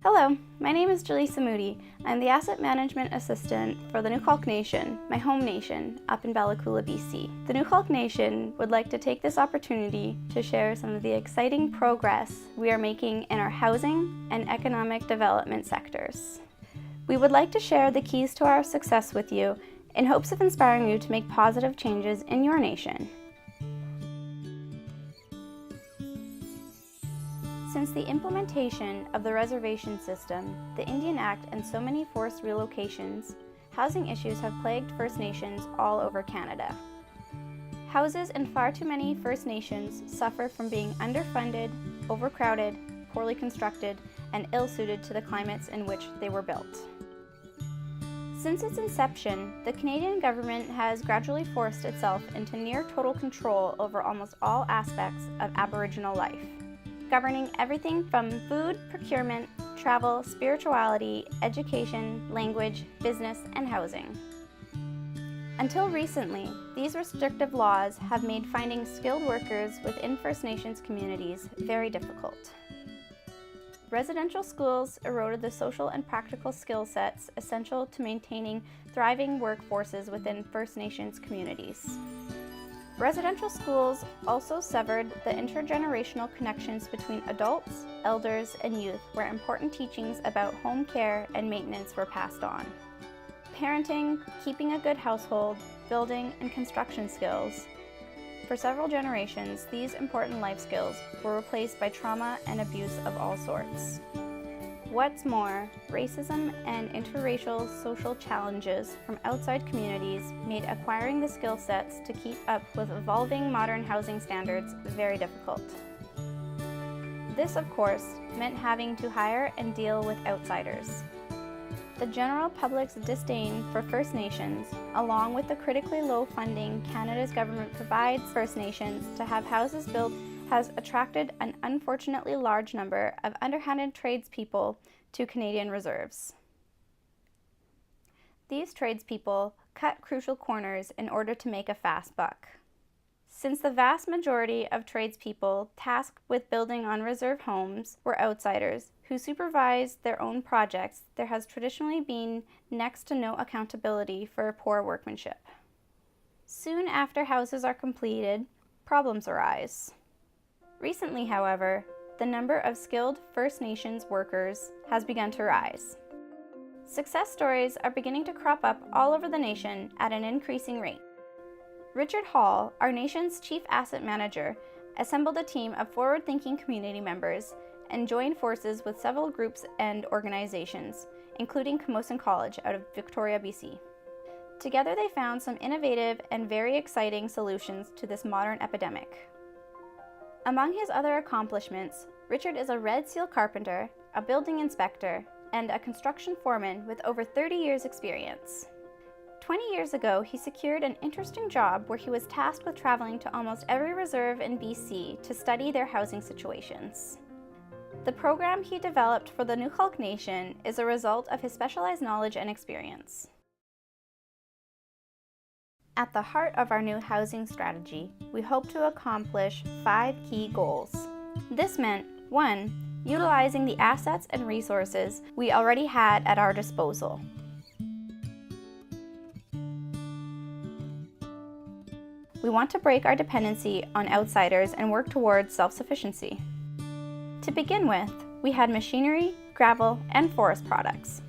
Hello, my name is Jaleesa Moody. I'm the Asset Management Assistant for the Nuxalk Nation, my home nation, up in Bella Coola, BC. The Nuxalk Nation would like to take this opportunity to share some of the exciting progress we are making in our housing and economic development sectors. We would like to share the keys to our success with you in hopes of inspiring you to make positive changes in your nation. Since the implementation of the reservation system, the Indian Act, and so many forced relocations, housing issues have plagued First Nations all over Canada. Houses in far too many First Nations suffer from being underfunded, overcrowded, poorly constructed, and ill-suited to the climates in which they were built. Since its inception, the Canadian government has gradually forced itself into near total control over almost all aspects of Aboriginal life, governing everything from food, procurement, travel, spirituality, education, language, business, and housing. Until recently, these restrictive laws have made finding skilled workers within First Nations communities very difficult. Residential schools eroded the social and practical skill sets essential to maintaining thriving workforces within First Nations communities. Residential schools also severed the intergenerational connections between adults, elders, and youth, where important teachings about home care and maintenance were passed on. Parenting, keeping a good household, building, and construction skills. For several generations, these important life skills were replaced by trauma and abuse of all sorts. What's more, racism and interracial social challenges from outside communities made acquiring the skill sets to keep up with evolving modern housing standards very difficult. This, of course, meant having to hire and deal with outsiders. The general public's disdain for First Nations, along with the critically low funding Canada's government provides First Nations to have houses built, has attracted an unfortunately large number of underhanded tradespeople to Canadian reserves. These tradespeople cut crucial corners in order to make a fast buck. Since the vast majority of tradespeople tasked with building on reserve homes were outsiders who supervised their own projects, there has traditionally been next to no accountability for poor workmanship. Soon after houses are completed, problems arise. Recently, however, the number of skilled First Nations workers has begun to rise. Success stories are beginning to crop up all over the nation at an increasing rate. Richard Hall, our nation's chief asset manager, assembled a team of forward-thinking community members and joined forces with several groups and organizations, including Camosun College out of Victoria, BC. Together they found some innovative and very exciting solutions to this modern epidemic. Among his other accomplishments, Richard is a Red Seal carpenter, a building inspector, and a construction foreman with over 30 years' experience. 20 years ago, he secured an interesting job where he was tasked with traveling to almost every reserve in BC to study their housing situations. The program he developed for the Nuxalk Nation is a result of his specialized knowledge and experience. At the heart of our new housing strategy, we hope to accomplish 5 key goals. This meant 1. Utilizing the assets and resources we already had at our disposal. We want to break our dependency on outsiders and work towards self-sufficiency. To begin with, we had machinery, gravel, and forest products.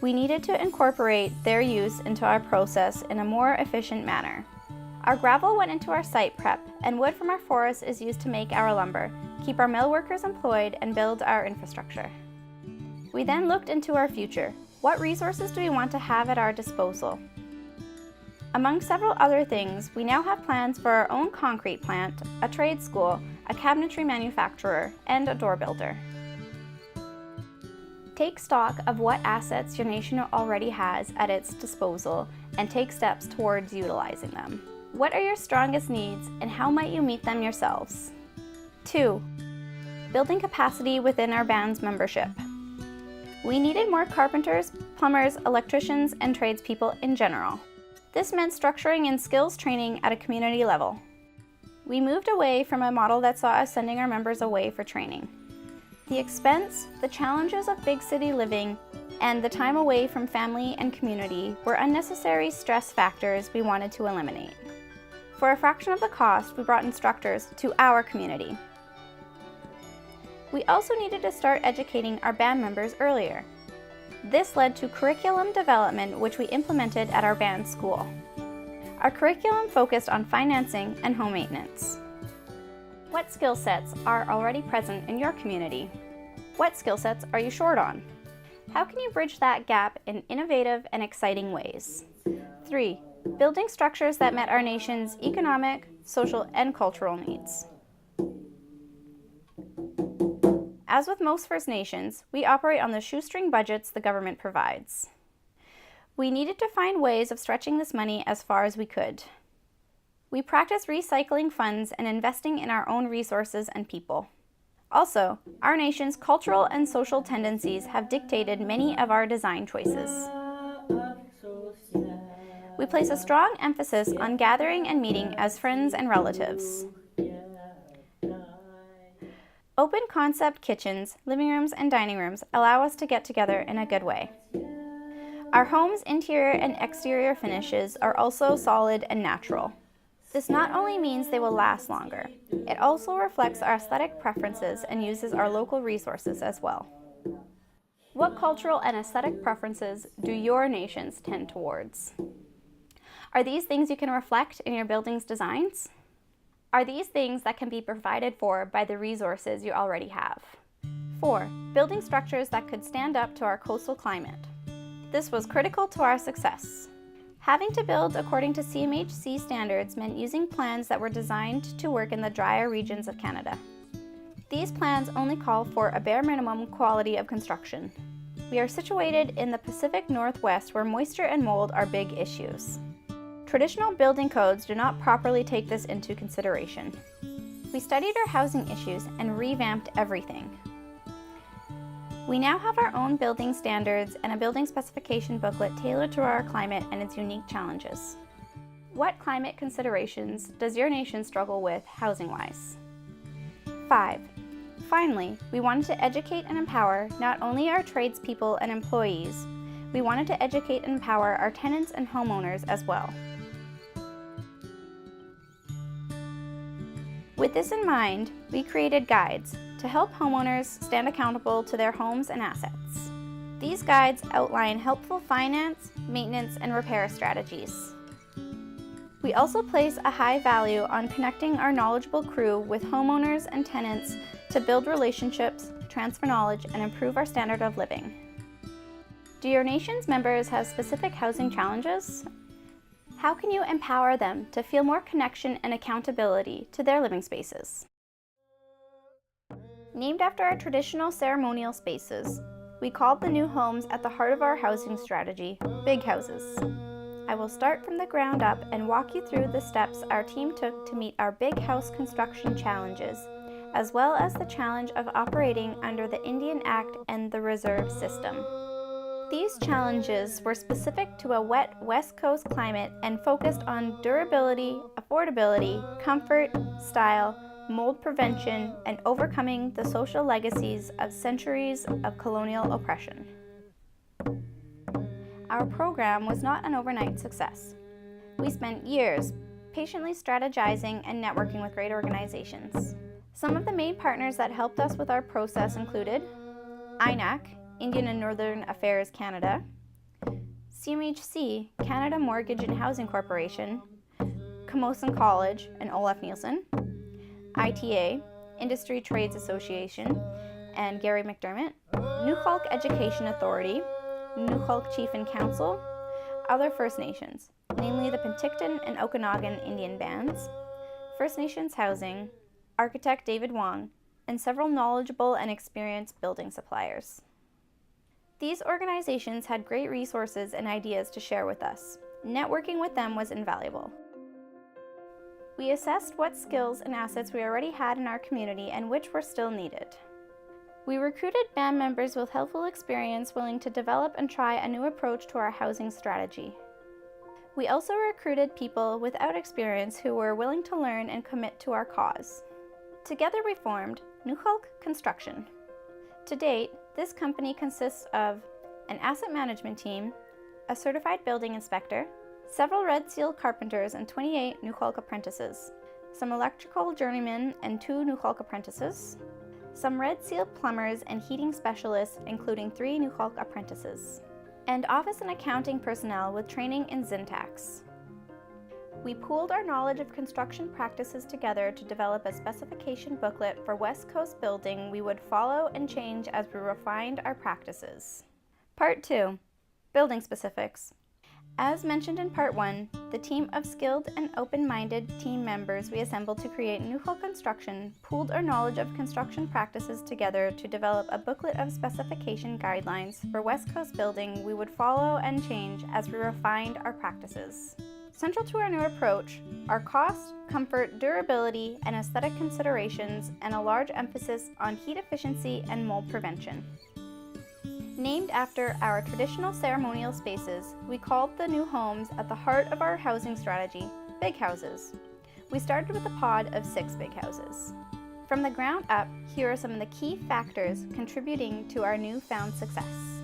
We needed to incorporate their use into our process in a more efficient manner. Our gravel went into our site prep, and wood from our forest is used to make our lumber, keep our mill workers employed, and build our infrastructure. We then looked into our future. What resources do we want to have at our disposal? Among several other things, we now have plans for our own concrete plant, a trade school, a cabinetry manufacturer, and a door builder. Take stock of what assets your nation already has at its disposal and take steps towards utilizing them. What are your strongest needs and how might you meet them yourselves? 2. Building capacity within our band's membership. We needed more carpenters, plumbers, electricians, and tradespeople in general. This meant structuring in skills training at a community level. We moved away from a model that saw us sending our members away for training. The expense, the challenges of big city living, and the time away from family and community were unnecessary stress factors we wanted to eliminate. For a fraction of the cost, we brought instructors to our community. We also needed to start educating our band members earlier. This led to curriculum development, which we implemented at our band school. Our curriculum focused on financing and home maintenance. What skill sets are already present in your community? What skill sets are you short on? How can you bridge that gap in innovative and exciting ways? 3. Building structures that met our nation's economic, social, and cultural needs. As with most First Nations, we operate on the shoestring budgets the government provides. We needed to find ways of stretching this money as far as we could. We practice recycling funds and investing in our own resources and people. Also, our nation's cultural and social tendencies have dictated many of our design choices. We place a strong emphasis on gathering and meeting as friends and relatives. Open concept kitchens, living rooms, and dining rooms allow us to get together in a good way. Our home's interior and exterior finishes are also solid and natural. This not only means they will last longer, it also reflects our aesthetic preferences and uses our local resources as well. What cultural and aesthetic preferences do your nations tend towards? Are these things you can reflect in your building's designs? Are these things that can be provided for by the resources you already have? 4. Building structures that could stand up to our coastal climate. This was critical to our success. Having to build according to CMHC standards meant using plans that were designed to work in the drier regions of Canada. These plans only call for a bare minimum quality of construction. We are situated in the Pacific Northwest where moisture and mold are big issues. Traditional building codes do not properly take this into consideration. We studied our housing issues and revamped everything. We now have our own building standards and a building specification booklet tailored to our climate and its unique challenges. What climate considerations does your nation struggle with housing-wise? 5. Finally, we wanted to educate and empower not only our tradespeople and employees, we wanted to educate and empower our tenants and homeowners as well. With this in mind, we created guides to help homeowners stand accountable to their homes and assets. These guides outline helpful finance, maintenance, and repair strategies. We also place a high value on connecting our knowledgeable crew with homeowners and tenants to build relationships, transfer knowledge, and improve our standard of living. Do your nation's members have specific housing challenges? How can you empower them to feel more connection and accountability to their living spaces? Named after our traditional ceremonial spaces, we called the new homes at the heart of our housing strategy Big Houses. I will start from the ground up and walk you through the steps our team took to meet our big house construction challenges, as well as the challenge of operating under the N.A.A.L.S and the reserve system. These challenges were specific to a wet West Coast climate and focused on durability, affordability, comfort, style, mold prevention, and overcoming the social legacies of centuries of colonial oppression. Our program was not an overnight success. We spent years patiently strategizing and networking with great organizations. Some of the main partners that helped us with our process included I.N.A.A.C, Indian and Northern Affairs Canada, CMHC, Canada Mortgage and Housing Corporation, Camosun College and Olaf Nielsen, ITA, Industry Trades Association, and Gary McDermott, Nuxalk Education Authority, Nuxalk Chief and Council, other First Nations, namely the Penticton and Okanagan Indian bands, First Nations Housing, architect David Wong, and several knowledgeable and experienced building suppliers. These organizations had great resources and ideas to share with us. Networking with them was invaluable. We assessed what skills and assets we already had in our community and which were still needed. We recruited band members with helpful experience willing to develop and try a new approach to our housing strategy. We also recruited people without experience who were willing to learn and commit to our cause. Together we formed Nuxalk Construction. To date, this company consists of an asset management team, a certified building inspector, several Red Seal carpenters and 28 Nuxalk apprentices, some electrical journeymen and 2 Nuxalk apprentices, some Red Seal plumbers and heating specialists including 3 Nuxalk apprentices, and office and accounting personnel with training in syntax. We pooled our knowledge of construction practices together to develop a specification booklet for West Coast building we would follow and change as we refined our practices. Part 2. Building Specifics. As mentioned in Part 1, the team of skilled and open-minded team members we assembled to create Nuxalk Construction pooled our knowledge of construction practices together to develop a booklet of specification guidelines for West Coast building we would follow and change as we refined our practices. Central to our new approach are cost, comfort, durability, and aesthetic considerations, and a large emphasis on heat efficiency and mold prevention. Named after our traditional ceremonial spaces, we called the new homes at the heart of our housing strategy big houses. We started with a pod of 6 big houses. From the ground up, here are some of the key factors contributing to our newfound success.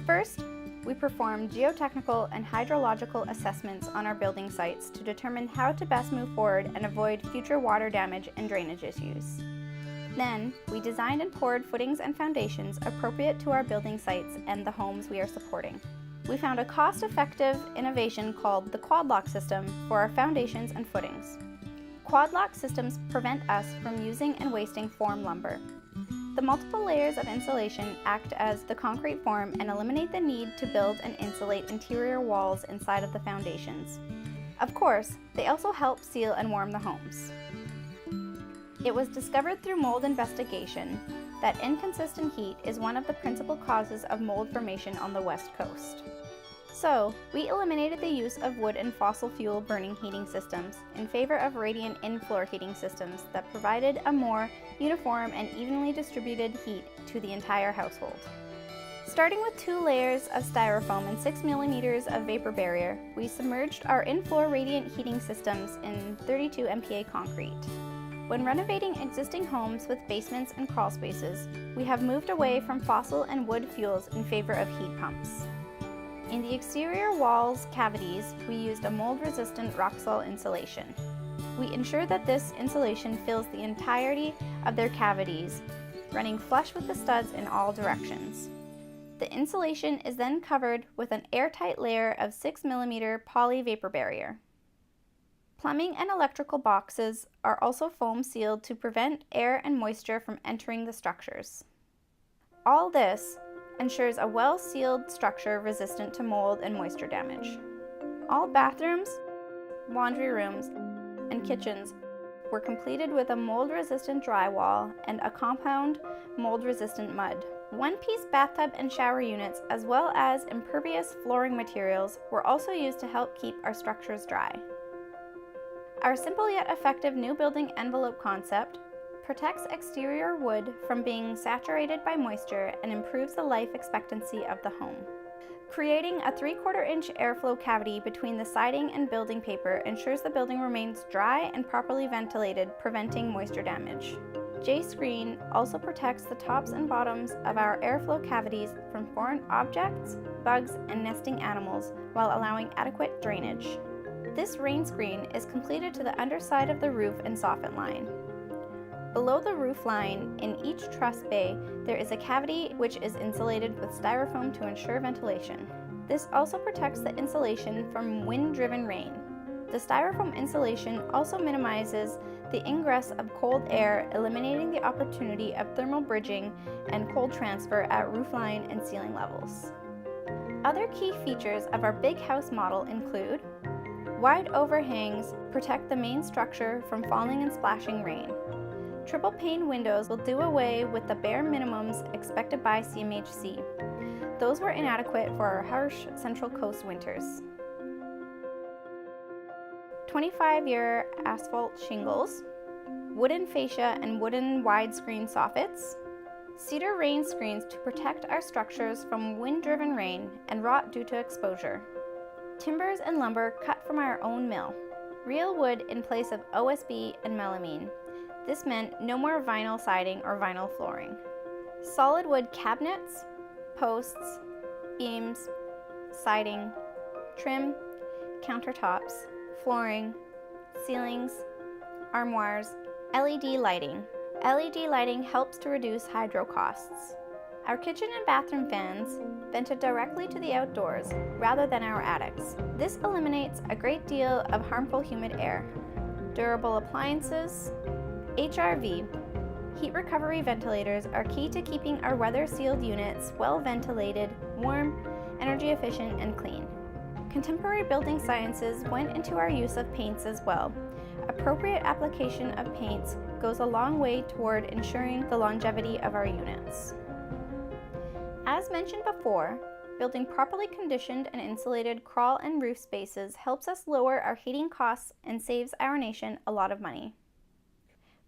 First, we performed geotechnical and hydrological assessments on our building sites to determine how to best move forward and avoid future water damage and drainage issues. Then, we designed and poured footings and foundations appropriate to our building sites and the homes we are supporting. We found a cost-effective innovation called the quad lock system for our foundations and footings. Quad lock systems prevent us from using and wasting form lumber. The multiple layers of insulation act as the concrete form and eliminate the need to build and insulate interior walls inside of the foundations. Of course, they also help seal and warm the homes. It was discovered through mold investigation that inconsistent heat is one of the principal causes of mold formation on the West Coast. So, we eliminated the use of wood and fossil fuel burning heating systems in favor of radiant in-floor heating systems that provided a more uniform and evenly distributed heat to the entire household. Starting with 2 layers of styrofoam and 6 millimeters of vapor barrier, we submerged our in-floor radiant heating systems in 32 MPa concrete. When renovating existing homes with basements and crawl spaces, we have moved away from fossil and wood fuels in favor of heat pumps. In the exterior walls cavities, we used a mold-resistant rock salt insulation. We ensured that this insulation fills the entirety of their cavities, running flush with the studs in all directions. The insulation is then covered with an airtight layer of 6 millimeter poly vapor barrier. Plumbing and electrical boxes are also foam sealed to prevent air and moisture from entering the structures. All this ensures a well-sealed structure resistant to mold and moisture damage. All bathrooms, laundry rooms, and kitchens were completed with a mold-resistant drywall and a compound mold-resistant mud. One-piece bathtub and shower units, as well as impervious flooring materials, were also used to help keep our structures dry. Our simple yet effective new building envelope concept protects exterior wood from being saturated by moisture and improves the life expectancy of the home. Creating a 3/4 inch airflow cavity between the siding and building paper ensures the building remains dry and properly ventilated, preventing moisture damage. J-Screen also protects the tops and bottoms of our airflow cavities from foreign objects, bugs, and nesting animals while allowing adequate drainage. This rain screen is completed to the underside of the roof and soffit line. Below the roof line, in each truss bay, there is a cavity which is insulated with styrofoam to ensure ventilation. This also protects the insulation from wind-driven rain. The styrofoam insulation also minimizes the ingress of cold air, eliminating the opportunity of thermal bridging and cold transfer at roofline and ceiling levels. Other key features of our big house model include wide overhangs protect the main structure from falling and splashing rain. Triple pane windows will do away with the bare minimums expected by CMHC. Those were inadequate for our harsh Central Coast winters. 25-year asphalt shingles, wooden fascia and wooden widescreen soffits, cedar rain screens to protect our structures from wind-driven rain and rot due to exposure, timbers and lumber cut from our own mill, real wood in place of OSB and melamine. This meant no more vinyl siding or vinyl flooring. Solid wood cabinets, posts, beams, siding, trim, countertops, flooring, ceilings, armoires, LED lighting. LED lighting helps to reduce hydro costs. Our kitchen and bathroom fans vented directly to the outdoors rather than our attics. This eliminates a great deal of harmful humid air. Durable appliances, HRV, heat recovery ventilators are key to keeping our weather-sealed units well ventilated, warm, energy efficient, and clean. Contemporary building sciences went into our use of paints as well. Appropriate application of paints goes a long way toward ensuring the longevity of our units. As mentioned before, building properly conditioned and insulated crawl and roof spaces helps us lower our heating costs and saves our nation a lot of money.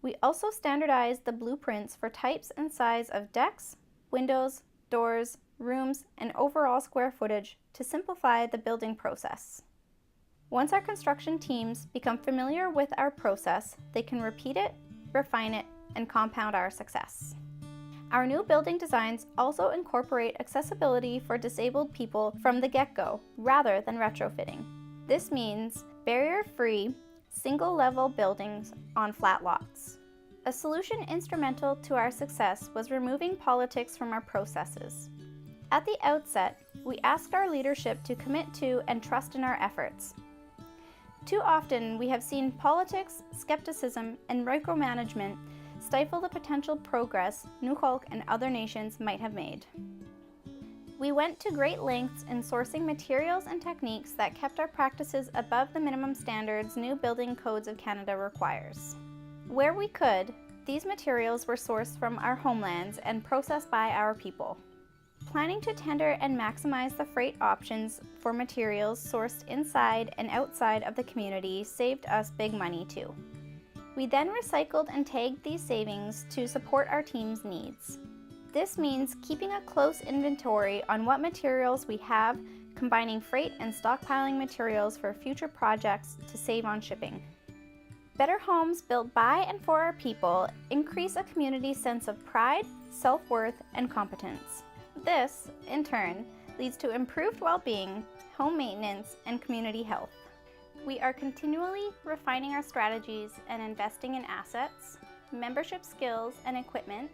We also standardized the blueprints for types and size of decks, windows, doors, rooms, and overall square footage to simplify the building process. Once our construction teams become familiar with our process, they can repeat it, refine it, and compound our success. Our new building designs also incorporate accessibility for disabled people from the get-go, rather than retrofitting. This means barrier-free, single-level buildings on flat lots. A solution instrumental to our success was removing politics from our processes. At the outset, we asked our leadership to commit to and trust in our efforts. Too often, we have seen politics, skepticism, and micromanagement stifle the potential progress Nuxalk and other nations might have made. We went to great lengths in sourcing materials and techniques that kept our practices above the minimum standards new building codes of Canada requires. Where we could, these materials were sourced from our homelands and processed by our people. Planning to tender and maximize the freight options for materials sourced inside and outside of the community saved us big money too. We then recycled and tagged these savings to support our team's needs. This means keeping a close inventory on what materials we have, combining freight and stockpiling materials for future projects to save on shipping. Better homes built by and for our people increase a community's sense of pride, self-worth, and competence. This, in turn, leads to improved well-being, home maintenance, and community health. We are continually refining our strategies and investing in assets, membership skills, and equipment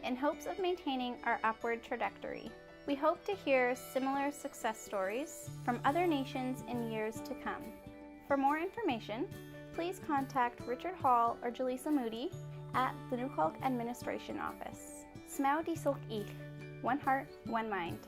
in hopes of maintaining our upward trajectory. We hope to hear similar success stories from other nations in years to come. For more information, please contact Richard Hall or Jaleesa Moody at the Nuxalk Administration Office. Smau di Silk Ich, one heart, one mind.